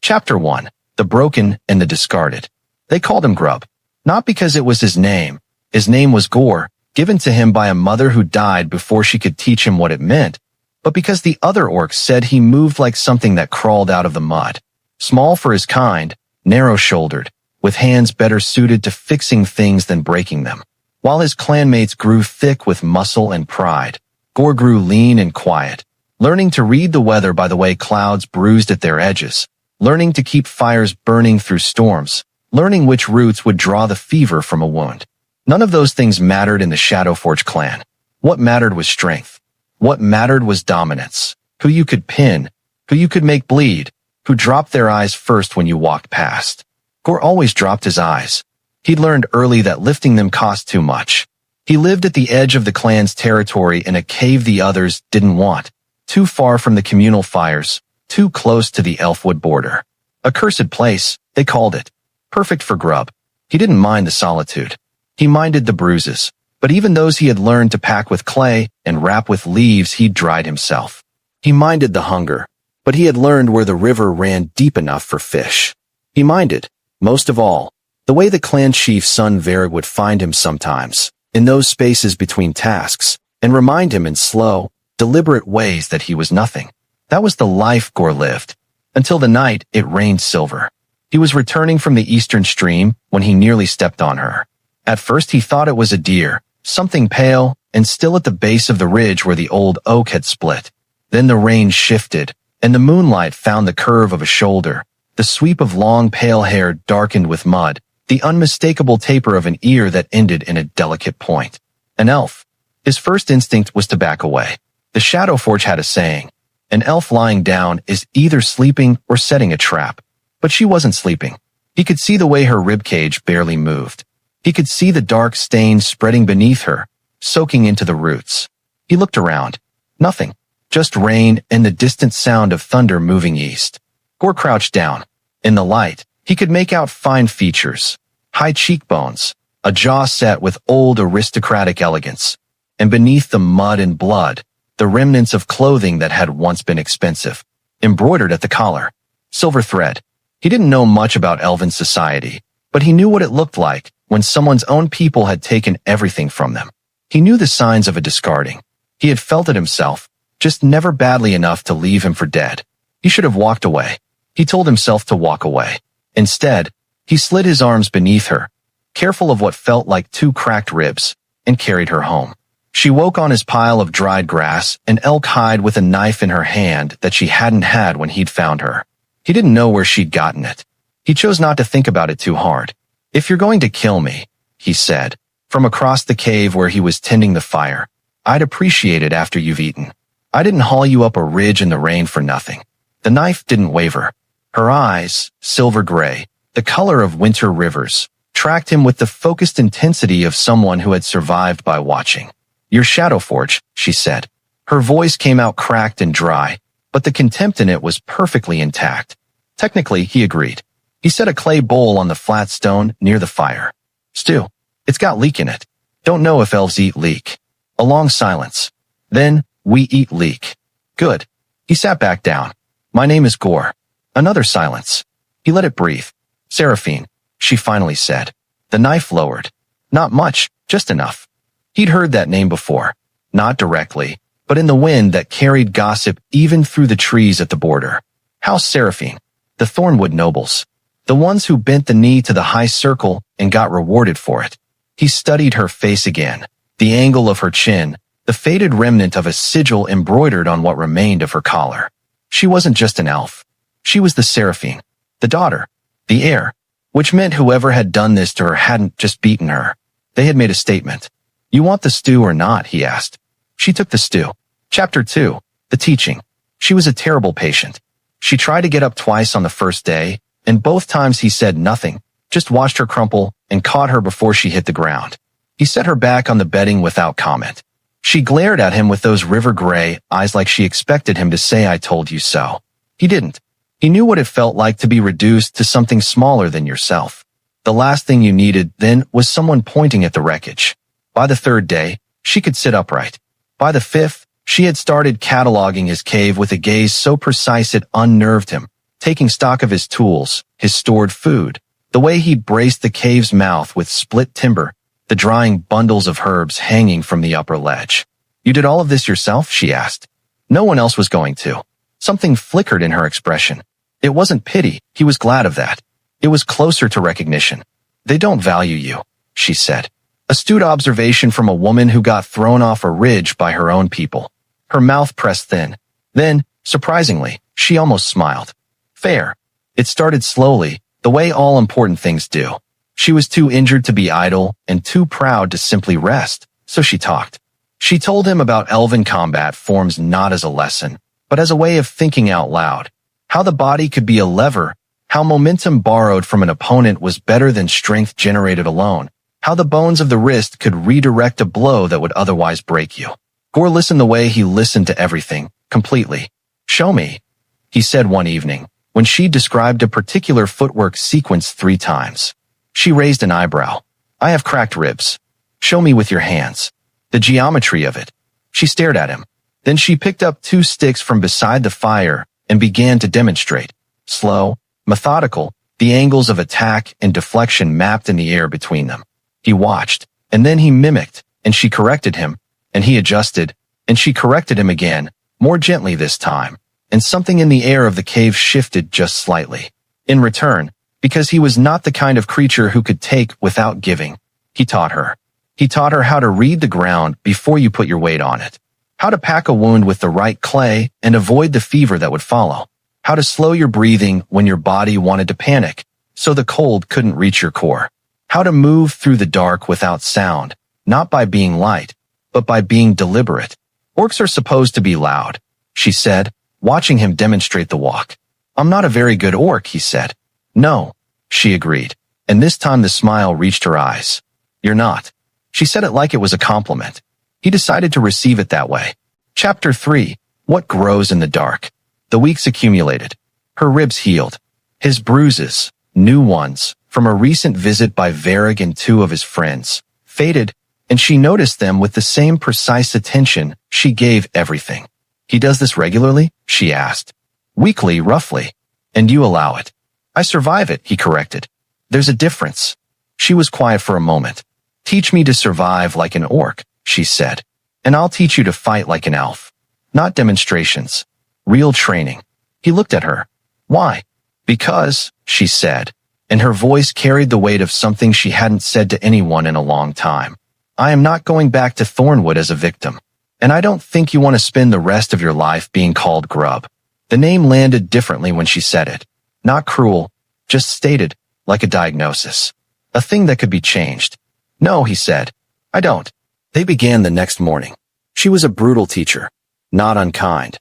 Chapter 1. The Broken and the Discarded. They called him Grub. Not because it was his name. His name was Gorr, given to him by a mother who died before she could teach him what it meant, but because the other orcs said he moved like something that crawled out of the mud. Small for his kind, narrow-shouldered, with hands better suited to fixing things than breaking them. While his clanmates grew thick with muscle and pride, Gorr grew lean and quiet, learning to read the weather by the way clouds bruised at their edges, learning to keep fires burning through storms, learning which roots would draw the fever from a wound. None of those things mattered in the Shadowforge Clan. What mattered was strength. What mattered was dominance. Who you could pin, who you could make bleed, who dropped their eyes first when you walked past. Gorr always dropped his eyes. He'd learned early that lifting them cost too much. He lived at the edge of the clan's territory in a cave the others didn't want, too far from the communal fires, too close to the Elfwood border. A cursed place, they called it. Perfect for Grub. He didn't mind the solitude. He minded the bruises, but even those he had learned to pack with clay and wrap with leaves he'd dried himself. He minded the hunger, but he had learned where the river ran deep enough for fish. He minded, most of all, the way the clan chief's son Varric would find him sometimes, in those spaces between tasks, and remind him in slow, deliberate ways that he was nothing. That was the life Gorr lived, until the night it rained silver. He was returning from the eastern stream when he nearly stepped on her. At first he thought it was a deer, something pale, and still at the base of the ridge where the old oak had split. Then the rain shifted, and the moonlight found the curve of a shoulder, the sweep of long pale hair darkened with mud, the unmistakable taper of an ear that ended in a delicate point. An elf. His first instinct was to back away. The Shadowforge had a saying, an elf lying down is either sleeping or setting a trap. But she wasn't sleeping. He could see the way her ribcage barely moved. He could see the dark stains spreading beneath her, soaking into the roots. He looked around. Nothing. Just rain and the distant sound of thunder moving east. Gorr crouched down. In the light, he could make out fine features. High cheekbones, a jaw set with old aristocratic elegance. And beneath the mud and blood, the remnants of clothing that had once been expensive. Embroidered at the collar. Silver thread. He didn't know much about elven society, but he knew what it looked like when someone's own people had taken everything from them. He knew the signs of a discarding. He had felt it himself, just never badly enough to leave him for dead. He should have walked away. He told himself to walk away. Instead, he slid his arms beneath her, careful of what felt like two cracked ribs, and carried her home. She woke on his pile of dried grass and elk hide with a knife in her hand that she hadn't had when he'd found her. He didn't know where she'd gotten it. He chose not to think about it too hard. If you're going to kill me, he said, from across the cave where he was tending the fire, I'd appreciate it after you've eaten. I didn't haul you up a ridge in the rain for nothing. The knife didn't waver. Her eyes, silver gray, the color of winter rivers, tracked him with the focused intensity of someone who had survived by watching. You're Shadowforge, she said. Her voice came out cracked and dry, but the contempt in it was perfectly intact. Technically, he agreed. He set a clay bowl on the flat stone near the fire. Stew. It's got leek in it. Don't know if elves eat leek. A long silence. Then, we eat leek. Good. He sat back down. My name is Gorr. Another silence. He let it breathe. Seraphine, she finally said. The knife lowered. Not much, just enough. He'd heard that name before. Not directly, but in the wind that carried gossip even through the trees at the border. House Seraphine, the Thornwood nobles, the ones who bent the knee to the high circle and got rewarded for it. He studied her face again, the angle of her chin, the faded remnant of a sigil embroidered on what remained of her collar. She wasn't just an elf. She was the Seraphine, the daughter, the heir, which meant whoever had done this to her hadn't just beaten her. They had made a statement. You want the stew or not? He asked. She took the stew. Chapter 2. The teaching. She was a terrible patient. She tried to get up twice on the first day, and both times he said nothing, just watched her crumple and caught her before she hit the ground. He set her back on the bedding without comment. She glared at him with those river gray eyes like she expected him to say, I told you so. He didn't. He knew what it felt like to be reduced to something smaller than yourself. The last thing you needed then was someone pointing at the wreckage. By the third day, she could sit upright. By the fifth, she had started cataloging his cave with a gaze so precise it unnerved him, taking stock of his tools, his stored food, the way he braced the cave's mouth with split timber, the drying bundles of herbs hanging from the upper ledge. "You did all of this yourself?" she asked. No one else was going to. Something flickered in her expression. It wasn't pity, he was glad of that. It was closer to recognition. "They don't value you," she said. Astute observation from a woman who got thrown off a ridge by her own people. Her mouth pressed thin. Then, surprisingly, she almost smiled. Fair. It started slowly, the way all important things do. She was too injured to be idle and too proud to simply rest, so she talked. She told him about elven combat forms not as a lesson, but as a way of thinking out loud. How the body could be a lever, how momentum borrowed from an opponent was better than strength generated alone, how the bones of the wrist could redirect a blow that would otherwise break you. Gorr listened the way he listened to everything, completely. "Show me," he said one evening, when she described a particular footwork sequence 3 times. She raised an eyebrow. "I have cracked ribs. Show me with your hands. The geometry of it." She stared at him. Then she picked up 2 sticks from beside the fire and began to demonstrate. Slow, methodical, the angles of attack and deflection mapped in the air between them. He watched, and then he mimicked, and she corrected him, and he adjusted, and she corrected him again, more gently this time, and something in the air of the cave shifted just slightly. In return, because he was not the kind of creature who could take without giving, he taught her. He taught her how to read the ground before you put your weight on it, how to pack a wound with the right clay and avoid the fever that would follow, how to slow your breathing when your body wanted to panic, so the cold couldn't reach your core, how to move through the dark without sound, not by being light, but by being deliberate. "Orcs are supposed to be loud," she said, watching him demonstrate the walk. "I'm not a very good orc," he said. "No," she agreed, and this time the smile reached her eyes. "You're not." She said it like it was a compliment. He decided to receive it that way. Chapter 3. What grows in the dark? The weeks accumulated. Her ribs healed. His bruises, new ones, from a recent visit by Varrig and 2 of his friends, faded, and she noticed them with the same precise attention she gave everything. "He does this regularly?" she asked. "Weekly, roughly. And you allow it." "I survive it," he corrected. "There's a difference." She was quiet for a moment. "Teach me to survive like an orc," she said, "and I'll teach you to fight like an elf. Not demonstrations. Real training." He looked at her. "Why?" "Because," she said, and her voice carried the weight of something she hadn't said to anyone in a long time. "I am not going back to Thornwood as a victim. And I don't think you want to spend the rest of your life being called Grub." The name landed differently when she said it. Not cruel, just stated, like a diagnosis. A thing that could be changed. "No," he said. "I don't." They began the next morning. She was a brutal teacher, not unkind.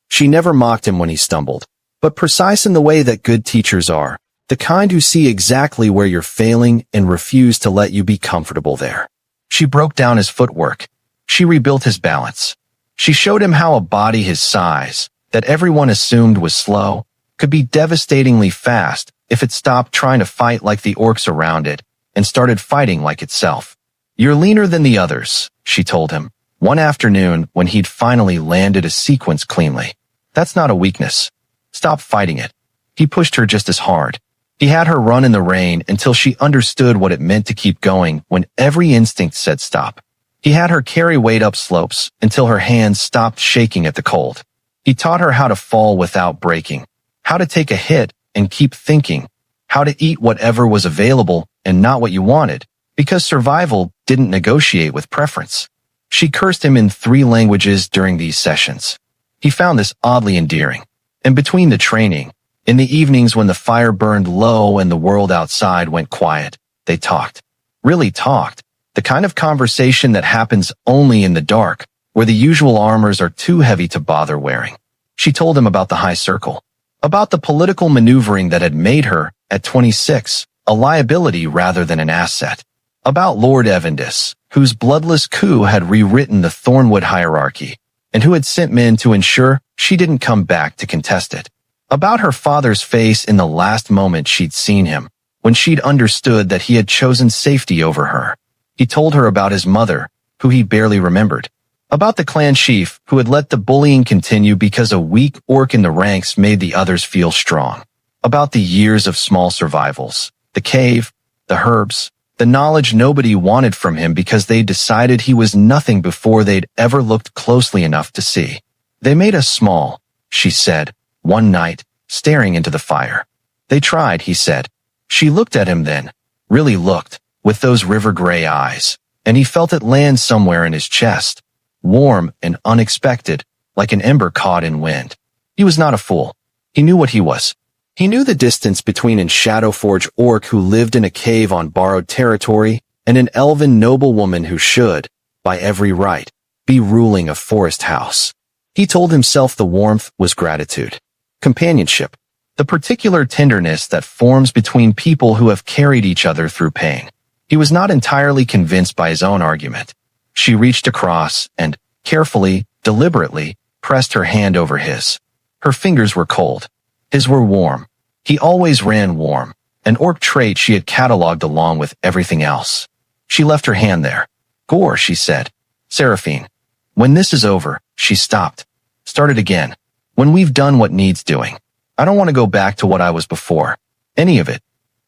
She never mocked him when he stumbled, but precise in the way that good teachers are, the kind who see exactly where you're failing and refuse to let you be comfortable there. She broke down his footwork. She rebuilt his balance. She showed him how a body his size, that everyone assumed was slow, could be devastatingly fast if it stopped trying to fight like the orcs around it and started fighting like itself. "You're leaner than the others," she told him, one afternoon when he'd finally landed a sequence cleanly. "That's not a weakness. Stop fighting it." He pushed her just as hard. He had her run in the rain until she understood what it meant to keep going when every instinct said stop. He had her carry weight up slopes until her hands stopped shaking at the cold. He taught her how to fall without breaking, how to take a hit and keep thinking, how to eat whatever was available and not what you wanted, because survival didn't negotiate with preference. She cursed him in 3 languages during these sessions. He found this oddly endearing. And between the training, in the evenings when the fire burned low and the world outside went quiet, they talked. Really talked. The kind of conversation that happens only in the dark, where the usual armors are too heavy to bother wearing. She told him about the high circle, about the political maneuvering that had made her, at 26, a liability rather than an asset, about Lord Evandis, whose bloodless coup had rewritten the Thornwood hierarchy, and who had sent men to ensure she didn't come back to contest it. About her father's face in the last moment she'd seen him, when she'd understood that he had chosen safety over her. He told her about his mother, who he barely remembered. About the clan chief who had let the bullying continue because a weak orc in the ranks made the others feel strong. about the years of small survivals, the cave, the herbs, the knowledge nobody wanted from him because they decided he was nothing before they'd ever looked closely enough to see. They made us small, she said, one night, staring into the fire. They tried, he said. She looked at him then, really looked, with those river-gray eyes, and he felt it land somewhere in his chest, warm and unexpected, like an ember caught in wind. He was not a fool. He knew what he was. He knew the distance between a Shadowforge orc who lived in a cave on borrowed territory and an elven noblewoman who should, by every right, be ruling a forest house. He told himself the warmth was gratitude, companionship, the particular tenderness that forms between people who have carried each other through pain. He was not entirely convinced by his own argument. She reached across and, carefully, deliberately, pressed her hand over his. Her fingers were cold. His were warm. He always ran warm, an orc trait she had catalogued along with everything else. She left her hand there. Gorr, she said. Seraphine. When this is over, she stopped. Started again. When we've done what needs doing. I don't want to go back to what I was before. Any of it.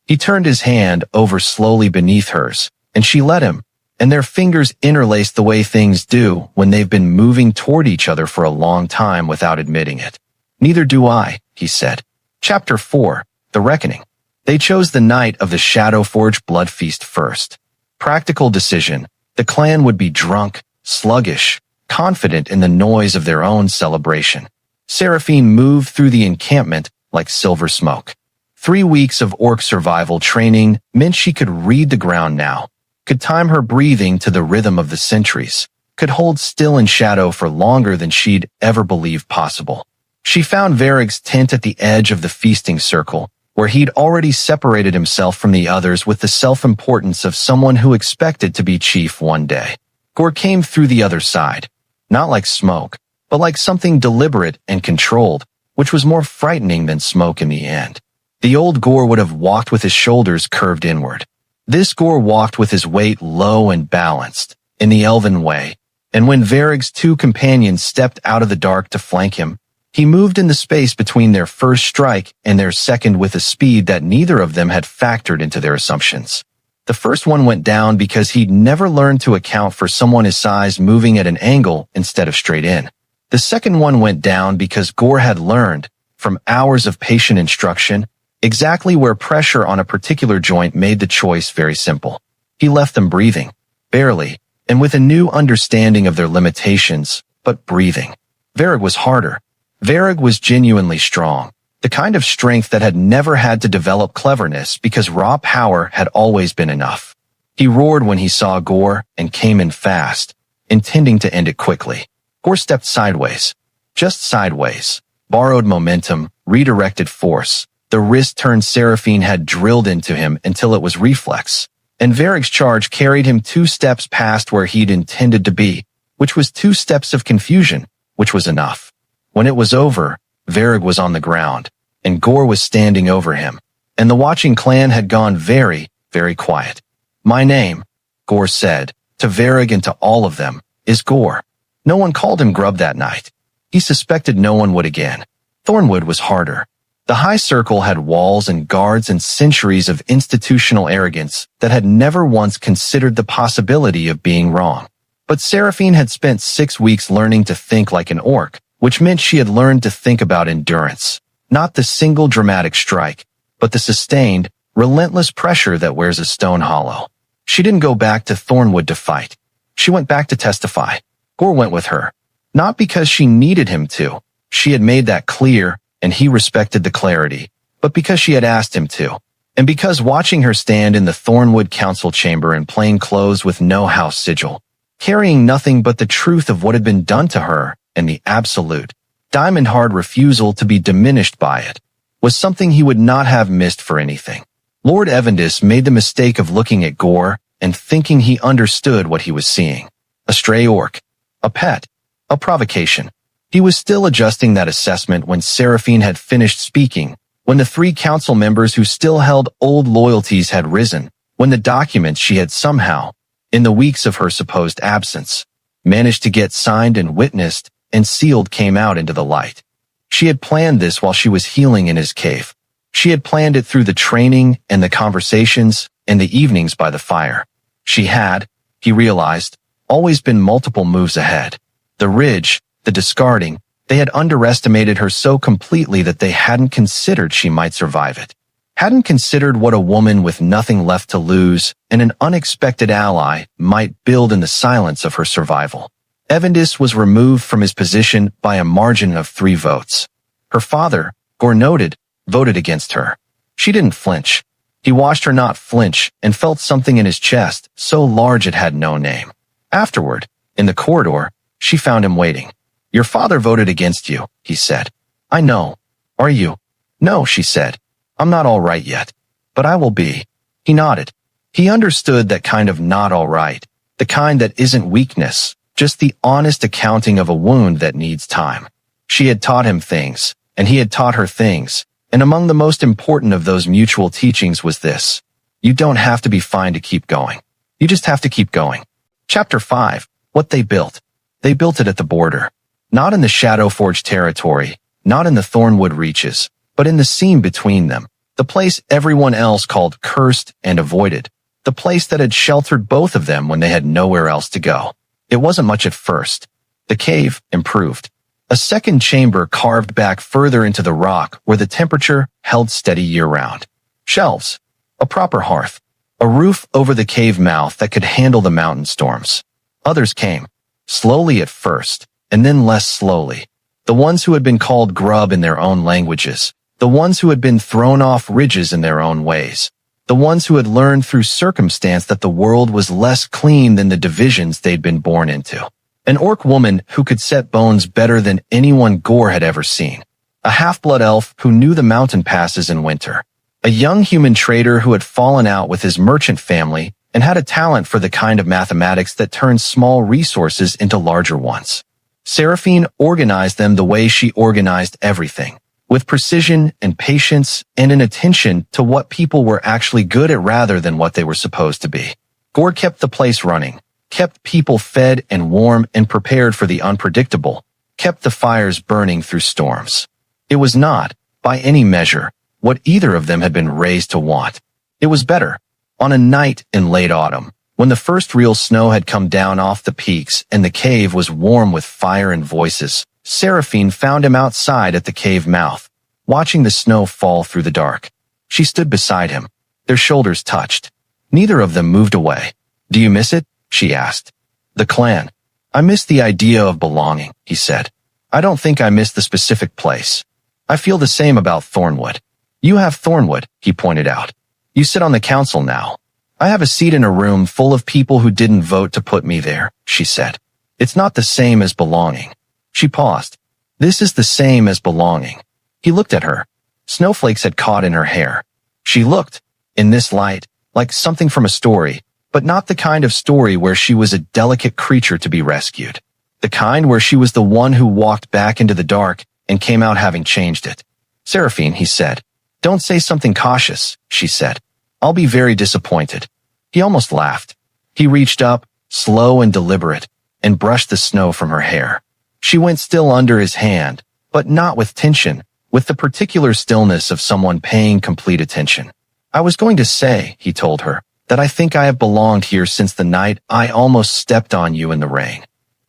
He turned his hand over slowly beneath hers, and she let him, and their fingers interlaced the way things do when they've been moving toward each other for a long time without admitting it. Neither do I, he said. Chapter 4, The Reckoning. They chose the night of the Shadowforge blood feast first. Practical decision. The clan would be drunk, sluggish, confident in the noise of their own celebration. Seraphine moved through the encampment like silver smoke. 3 weeks of orc survival training meant she could read the ground now, could time her breathing to the rhythm of the centuries, could hold still in shadow for longer than she'd ever believed possible. She found Varrig's tent at the edge of the feasting circle, where he'd already separated himself from the others with the self-importance of someone who expected to be chief one day. Gorr came through the other side, not like smoke, but like something deliberate and controlled, which was more frightening than smoke in the end. The old Gorr would have walked with his shoulders curved inward. This Gorr walked with his weight low and balanced, in the elven way, and when Varrig's 2 companions stepped out of the dark to flank him, he moved in the space between their first strike and their second with a speed that neither of them had factored into their assumptions. The first one went down because he'd never learned to account for someone his size moving at an angle instead of straight in. The second one went down because Gorr had learned, from hours of patient instruction, exactly where pressure on a particular joint made the choice very simple. He left them breathing, barely, and with a new understanding of their limitations, but breathing. Varrig was harder. Varrig was genuinely strong, the kind of strength that had never had to develop cleverness because raw power had always been enough. He roared when he saw Gorr and came in fast, intending to end it quickly. Gorr stepped sideways, just sideways, borrowed momentum, redirected force. The wrist turn Seraphine had drilled into him until it was reflex, and Varrig's charge carried him 2 steps past where he'd intended to be, which was 2 steps of confusion, which was enough. When it was over, Varrig was on the ground, and Gorr was standing over him, and the watching clan had gone very, very quiet. My name, Gorr said, to Varrig and to all of them, is Gorr. No one called him Grub that night. He suspected no one would again. Thornwood was harder. The high circle had walls and guards and centuries of institutional arrogance that had never once considered the possibility of being wrong. But Seraphine had spent 6 weeks learning to think like an orc, which meant she had learned to think about endurance, not the single dramatic strike, but the sustained, relentless pressure that wears a stone hollow. She didn't go back to Thornwood to fight. She went back to testify. Gorr went with her, not because she needed him to. She had made that clear, and he respected the clarity, but because she had asked him to, and because watching her stand in the Thornwood council chamber in plain clothes with no house sigil, carrying nothing but the truth of what had been done to her, and the absolute, diamond-hard refusal to be diminished by it, was something he would not have missed for anything. Lord Evandis made the mistake of looking at Gorr and thinking he understood what he was seeing. A stray orc. A pet. A provocation. He was still adjusting that assessment when Seraphine had finished speaking, when the 3 council members who still held old loyalties had risen, when the documents she had somehow, in the weeks of her supposed absence, managed to get signed and witnessed and sealed came out into the light. She had planned this while she was healing in his cave. She had planned it through the training and the conversations and the evenings by the fire. She had, he realized, always been multiple moves ahead. The ridge, the discarding, they had underestimated her so completely that they hadn't considered she might survive it. Hadn't considered what a woman with nothing left to lose and an unexpected ally might build in the silence of her survival. Evandis was removed from his position by a margin of 3 votes. Her father, Gorr noted, voted against her. She didn't flinch. He watched her not flinch and felt something in his chest so large it had no name. Afterward, in the corridor, she found him waiting. "Your father voted against you," he said. "I know. Are you?" "No," she said. "I'm not all right yet. But I will be." He nodded. He understood that kind of not all right, the kind that isn't weakness, just the honest accounting of a wound that needs time. She had taught him things, and he had taught her things, and among the most important of those mutual teachings was this: you don't have to be fine to keep going. You just have to keep going. Chapter 5. What they built. They built it at the border. Not in the Shadowforge territory, not in the Thornwood reaches, but in the seam between them, the place everyone else called cursed and avoided, the place that had sheltered both of them when they had nowhere else to go. It wasn't much at first. The cave improved. A second chamber carved back further into the rock where the temperature held steady year-round. Shelves. A proper hearth. A roof over the cave mouth that could handle the mountain storms. Others came. Slowly at first, and then less slowly. The ones who had been called grub in their own languages. The ones who had been thrown off ridges in their own ways. The ones who had learned through circumstance that the world was less clean than the divisions they'd been born into. An orc woman who could set bones better than anyone Gorr had ever seen. A half-blood elf who knew the mountain passes in winter. A young human trader who had fallen out with his merchant family and had a talent for the kind of mathematics that turns small resources into larger ones. Seraphine organized them the way she organized everything, with precision and patience and an attention to what people were actually good at rather than what they were supposed to be. Gorr kept the place running, kept people fed and warm and prepared for the unpredictable, kept the fires burning through storms. It was not, by any measure, what either of them had been raised to want. It was better. On a night in late autumn, when the first real snow had come down off the peaks and the cave was warm with fire and voices, Seraphine found him outside at the cave mouth, watching the snow fall through the dark. She stood beside him. Their shoulders touched. Neither of them moved away. "Do you miss it?" she asked. "The clan. I miss the idea of belonging," he said. "I don't think I miss the specific place. I feel the same about Thornwood." "You have Thornwood," he pointed out. "You sit on the council now." "I have a seat in a room full of people who didn't vote to put me there," she said. "It's not the same as belonging." She paused. "This is the same as belonging." He looked at her. Snowflakes had caught in her hair. She looked, in this light, like something from a story, but not the kind of story where she was a delicate creature to be rescued. The kind where she was the one who walked back into the dark and came out having changed it. "Seraphine," he said. "Don't say something cautious," she said. "I'll be very disappointed." He almost laughed. He reached up, slow and deliberate, and brushed the snow from her hair. She went still under his hand, but not with tension, with the particular stillness of someone paying complete attention. "I was going to say," he told her, "that I think I have belonged here since the night I almost stepped on you in the rain."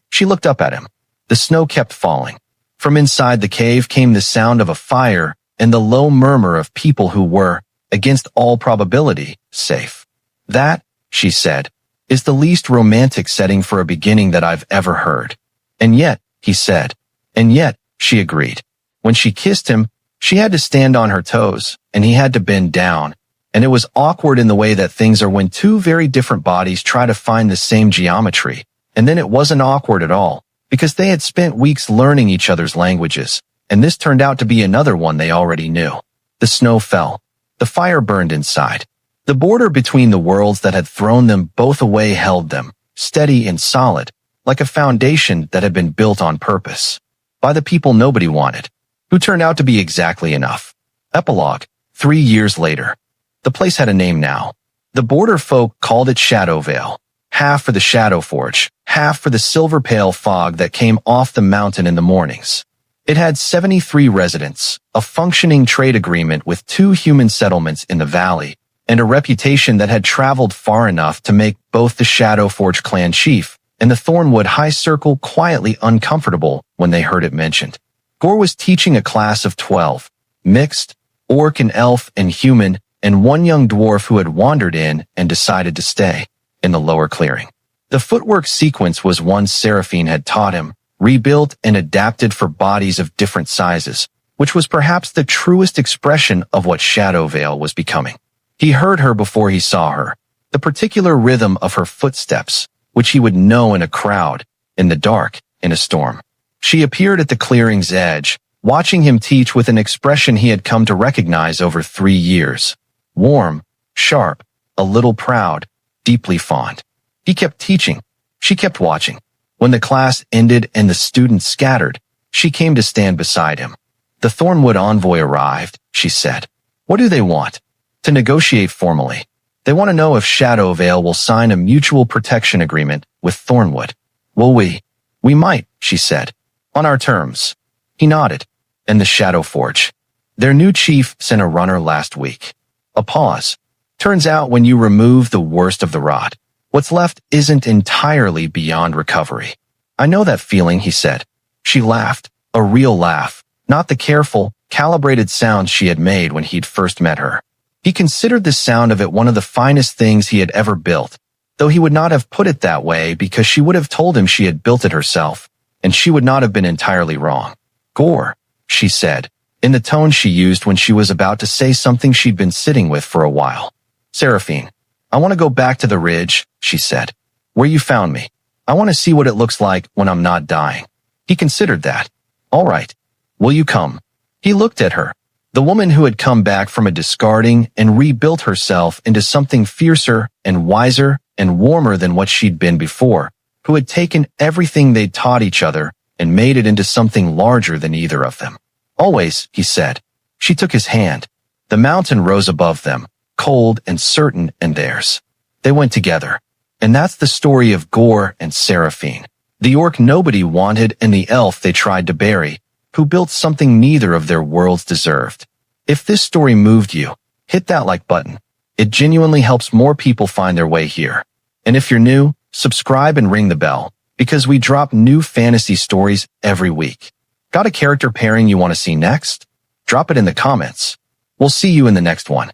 She looked up at him. The snow kept falling. From inside the cave came the sound of a fire and the low murmur of people who were, against all probability, safe. "That," she said, "is the least romantic setting for a beginning that I've ever heard." "And yet," he said. "And yet," she agreed. When she kissed him, she had to stand on her toes, and he had to bend down, and it was awkward in the way that things are when two very different bodies try to find the same geometry, and then it wasn't awkward at all, because they had spent weeks learning each other's languages, and this turned out to be another one they already knew. The snow fell. The fire burned inside. The border between the worlds that had thrown them both away held them, steady and solid, like a foundation that had been built on purpose. By the people nobody wanted, who turned out to be exactly enough. Epilogue. 3 years later. The place had a name now. The border folk called it Shadowveil, half for the Shadowforge, half for the silver pale fog that came off the mountain in the mornings. It had 73 residents, a functioning trade agreement with 2 human settlements in the valley, and a reputation that had traveled far enough to make both the Shadowforge Clan chief and the Thornwood High Circle quietly uncomfortable when they heard it mentioned. Gorr was teaching a class of 12, mixed, orc and elf and human, and 1 young dwarf who had wandered in and decided to stay in the lower clearing. The footwork sequence was one Seraphine had taught him, rebuilt and adapted for bodies of different sizes, which was perhaps the truest expression of what Shadowveil was becoming. He heard her before he saw her, the particular rhythm of her footsteps, which he would know in a crowd, in the dark, in a storm. She appeared at the clearing's edge, watching him teach with an expression he had come to recognize over 3 years. Warm, sharp, a little proud, deeply fond. He kept teaching. She kept watching. When the class ended and the students scattered, she came to stand beside him. The Thornwood envoy arrived, she said. What do they want? To negotiate formally. They want to know if Shadowveil will sign a mutual protection agreement with Thornwood. Will we? We might, she said. On our terms. He nodded. And the Shadowforge. Their new chief sent a runner last week. A pause. Turns out when you remove the worst of the rot, what's left isn't entirely beyond recovery. I know that feeling, he said. She laughed, a real laugh, not the careful, calibrated sound she had made when he'd first met her. He considered the sound of it one of the finest things he had ever built, though he would not have put it that way because she would have told him she had built it herself, and she would not have been entirely wrong. Gorr, she said, in the tone she used when she was about to say something she'd been sitting with for a while. Seraphine, I want to go back to the ridge, she said, where you found me. I want to see what it looks like when I'm not dying. He considered that. All right. Will you come? He looked at her, the woman who had come back from a discarding and rebuilt herself into something fiercer and wiser and warmer than what she'd been before, who had taken everything they'd taught each other and made it into something larger than either of them. Always, he said. She took his hand. The mountain rose above them, cold and certain and theirs. They went together. And that's the story of Gorr and Seraphine, the orc nobody wanted and the elf they tried to bury, who built something neither of their worlds deserved. If this story moved you, hit that like button. It genuinely helps more people find their way here. And if you're new, subscribe and ring the bell, because we drop new fantasy stories every week. Got a character pairing you want to see next? Drop it in the comments. We'll see you in the next one.